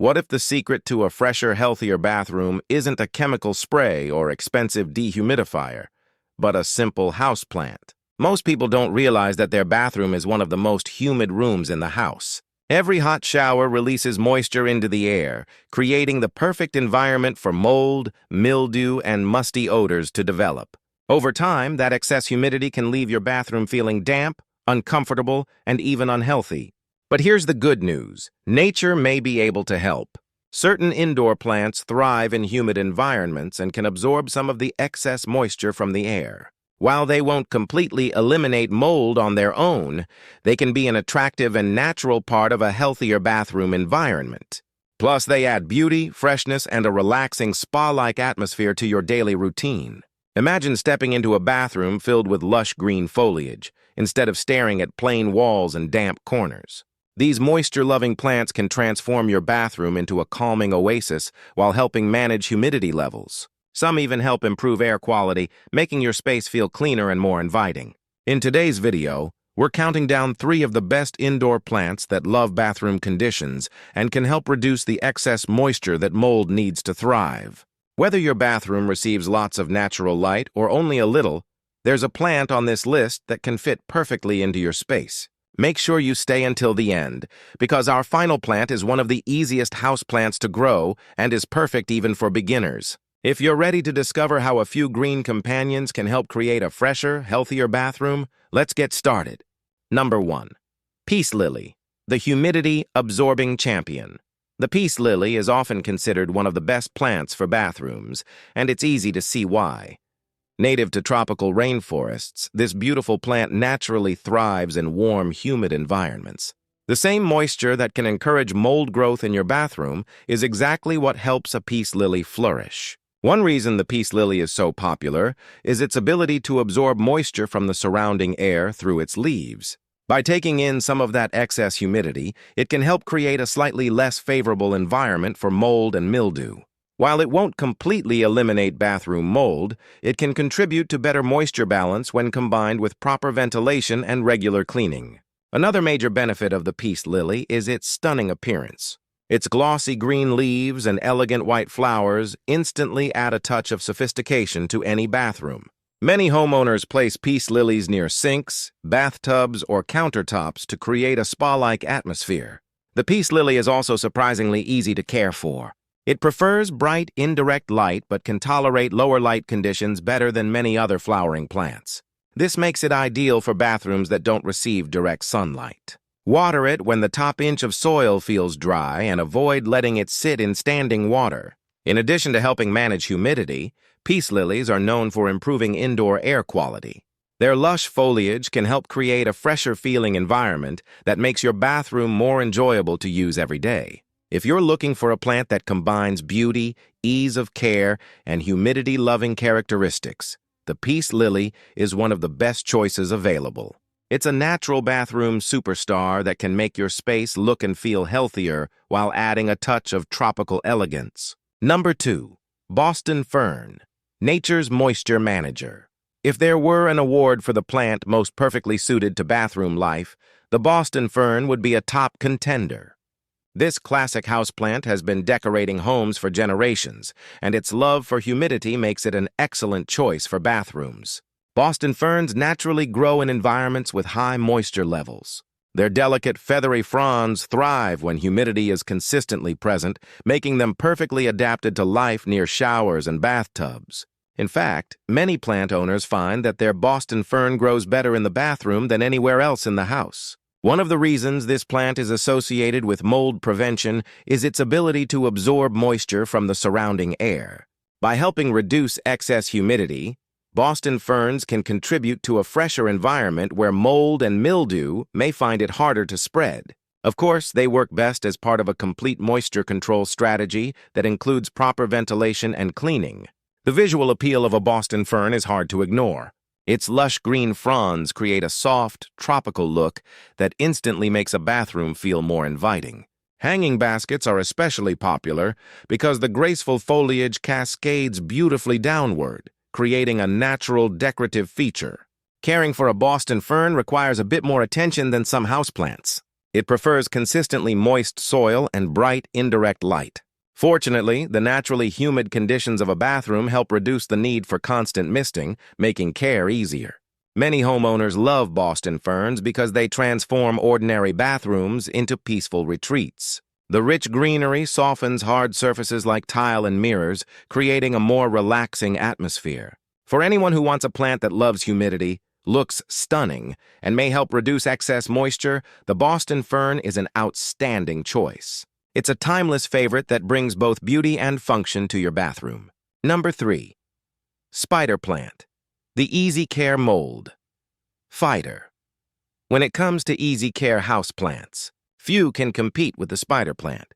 What if the secret to a fresher, healthier bathroom isn't a chemical spray or expensive dehumidifier, but a simple houseplant? Most people don't realize that their bathroom is one of the most humid rooms in the house. Every hot shower releases moisture into the air, creating the perfect environment for mold, mildew, and musty odors to develop. Over time, that excess humidity can leave your bathroom feeling damp, uncomfortable, and even unhealthy. But here's the good news. Nature may be able to help. Certain indoor plants thrive in humid environments and can absorb some of the excess moisture from the air. While they won't completely eliminate mold on their own, they can be an attractive and natural part of a healthier bathroom environment. Plus, they add beauty, freshness, and a relaxing spa-like atmosphere to your daily routine. Imagine stepping into a bathroom filled with lush green foliage, instead of staring at plain walls and damp corners. These moisture-loving plants can transform your bathroom into a calming oasis while helping manage humidity levels. Some even help improve air quality, making your space feel cleaner and more inviting. In today's video, we're counting down 3 of the best indoor plants that love bathroom conditions and can help reduce the excess moisture that mold needs to thrive. Whether your bathroom receives lots of natural light or only a little, there's a plant on this list that can fit perfectly into your space. Make sure you stay until the end, because our final plant is one of the easiest houseplants to grow and is perfect even for beginners. If you're ready to discover how a few green companions can help create a fresher, healthier bathroom, let's get started. Number 1. Peace lily, the humidity-absorbing champion. The peace lily is often considered one of the best plants for bathrooms, and it's easy to see why. Native to tropical rainforests, this beautiful plant naturally thrives in warm, humid environments. The same moisture that can encourage mold growth in your bathroom is exactly what helps a peace lily flourish. One reason the peace lily is so popular is its ability to absorb moisture from the surrounding air through its leaves. By taking in some of that excess humidity, it can help create a slightly less favorable environment for mold and mildew. While it won't completely eliminate bathroom mold, it can contribute to better moisture balance when combined with proper ventilation and regular cleaning. Another major benefit of the peace lily is its stunning appearance. Its glossy green leaves and elegant white flowers instantly add a touch of sophistication to any bathroom. Many homeowners place peace lilies near sinks, bathtubs, or countertops to create a spa-like atmosphere. The peace lily is also surprisingly easy to care for. It prefers bright, indirect light but can tolerate lower light conditions better than many other flowering plants. This makes it ideal for bathrooms that don't receive direct sunlight. Water it when the top inch of soil feels dry and avoid letting it sit in standing water. In addition to helping manage humidity, peace lilies are known for improving indoor air quality. Their lush foliage can help create a fresher-feeling environment that makes your bathroom more enjoyable to use every day. If you're looking for a plant that combines beauty, ease of care, and humidity-loving characteristics, the peace lily is one of the best choices available. It's a natural bathroom superstar that can make your space look and feel healthier while adding a touch of tropical elegance. Number 2. Boston fern, nature's moisture manager. If there were an award for the plant most perfectly suited to bathroom life, the Boston fern would be a top contender. This classic houseplant has been decorating homes for generations, and its love for humidity makes it an excellent choice for bathrooms. Boston ferns naturally grow in environments with high moisture levels. Their delicate, feathery fronds thrive when humidity is consistently present, making them perfectly adapted to life near showers and bathtubs. In fact, many plant owners find that their Boston fern grows better in the bathroom than anywhere else in the house. One of the reasons this plant is associated with mold prevention is its ability to absorb moisture from the surrounding air. By helping reduce excess humidity, Boston ferns can contribute to a fresher environment where mold and mildew may find it harder to spread. Of course, they work best as part of a complete moisture control strategy that includes proper ventilation and cleaning. The visual appeal of a Boston fern is hard to ignore. Its lush green fronds create a soft, tropical look that instantly makes a bathroom feel more inviting. Hanging baskets are especially popular because the graceful foliage cascades beautifully downward, creating a natural decorative feature. Caring for a Boston fern requires a bit more attention than some houseplants. It prefers consistently moist soil and bright, indirect light. Fortunately, the naturally humid conditions of a bathroom help reduce the need for constant misting, making care easier. Many homeowners love Boston ferns because they transform ordinary bathrooms into peaceful retreats. The rich greenery softens hard surfaces like tile and mirrors, creating a more relaxing atmosphere. For anyone who wants a plant that loves humidity, looks stunning, and may help reduce excess moisture, the Boston fern is an outstanding choice. It's a timeless favorite that brings both beauty and function to your bathroom. Number 3. Spider plant. The Easy Care mold. Fighter. When it comes to easy care houseplants, few can compete with the spider plant.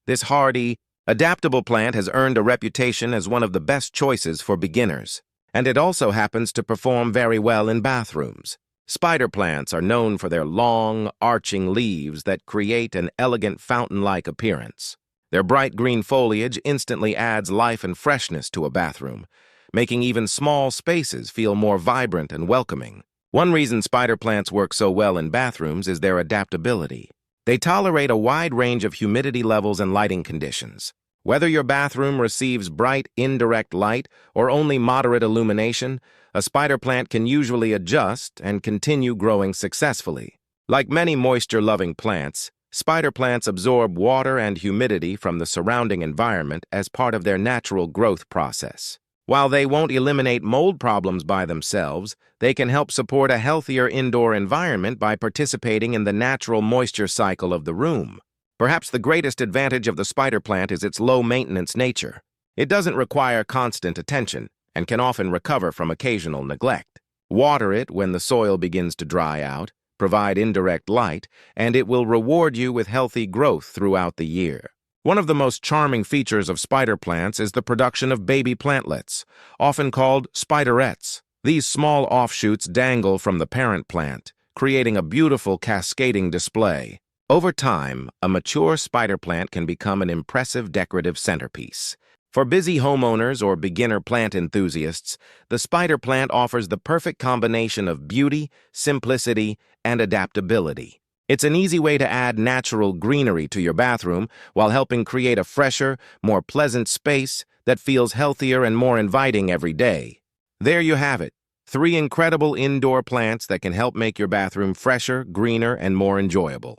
This hardy, adaptable plant has earned a reputation as one of the best choices for beginners, and it also happens to perform very well in bathrooms. Spider plants are known for their long, arching leaves that create an elegant fountain-like appearance. Their bright green foliage instantly adds life and freshness to a bathroom, making even small spaces feel more vibrant and welcoming. One reason spider plants work so well in bathrooms is their adaptability. They tolerate a wide range of humidity levels and lighting conditions. Whether your bathroom receives bright, indirect light or only moderate illumination, a spider plant can usually adjust and continue growing successfully. Like many moisture-loving plants, spider plants absorb water and humidity from the surrounding environment as part of their natural growth process. While they won't eliminate mold problems by themselves, they can help support a healthier indoor environment by participating in the natural moisture cycle of the room. Perhaps the greatest advantage of the spider plant is its low-maintenance nature. It doesn't require constant attention and can often recover from occasional neglect. Water it when the soil begins to dry out, provide indirect light, and it will reward you with healthy growth throughout the year. One of the most charming features of spider plants is the production of baby plantlets, often called spiderettes. These small offshoots dangle from the parent plant, creating a beautiful cascading display. Over time, a mature spider plant can become an impressive decorative centerpiece. For busy homeowners or beginner plant enthusiasts, the spider plant offers the perfect combination of beauty, simplicity, and adaptability. It's an easy way to add natural greenery to your bathroom while helping create a fresher, more pleasant space that feels healthier and more inviting every day. There you have it, 3 incredible indoor plants that can help make your bathroom fresher, greener, and more enjoyable.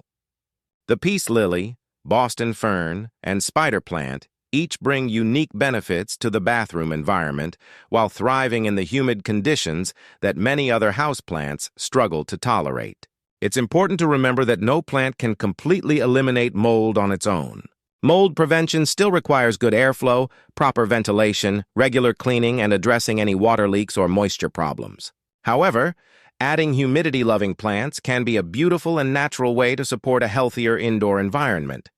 The peace lily, Boston fern, and spider plant each bring unique benefits to the bathroom environment while thriving in the humid conditions that many other houseplants struggle to tolerate. It's important to remember that no plant can completely eliminate mold on its own. Mold prevention still requires good airflow, proper ventilation, regular cleaning, and addressing any water leaks or moisture problems. However, adding humidity-loving plants can be a beautiful and natural way to support a healthier indoor environment.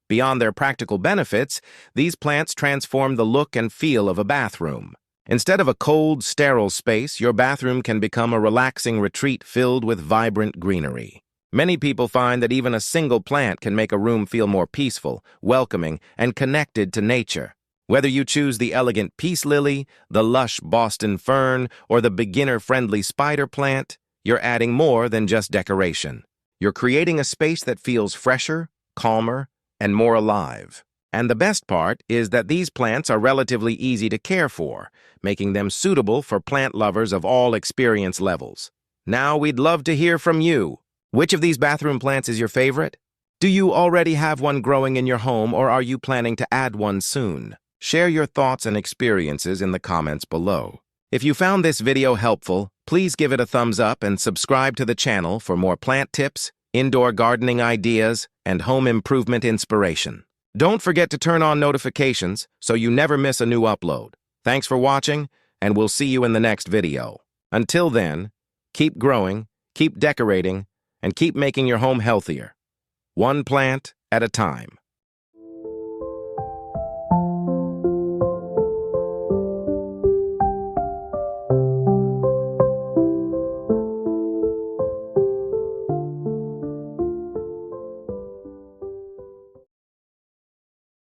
Beyond their practical benefits, these plants transform the look and feel of a bathroom. Instead of a cold, sterile space, your bathroom can become a relaxing retreat filled with vibrant greenery. Many people find that even a single plant can make a room feel more peaceful, welcoming, and connected to nature. Whether you choose the elegant peace lily, the lush Boston fern, or the beginner-friendly spider plant, you're adding more than just decoration. You're creating a space that feels fresher, calmer, and more alive. And the best part is that these plants are relatively easy to care for, making them suitable for plant lovers of all experience levels. Now we'd love to hear from you. Which of these bathroom plants is your favorite? Do you already have one growing in your home, or are you planning to add one soon? Share your thoughts and experiences in the comments below. If you found this video helpful, please give it a thumbs up and subscribe to the channel for more plant tips, indoor gardening ideas, and home improvement inspiration. Don't forget to turn on notifications so you never miss a new upload. Thanks for watching, and we'll see you in the next video. Until then, keep growing, keep decorating, and keep making your home healthier, one plant at a time.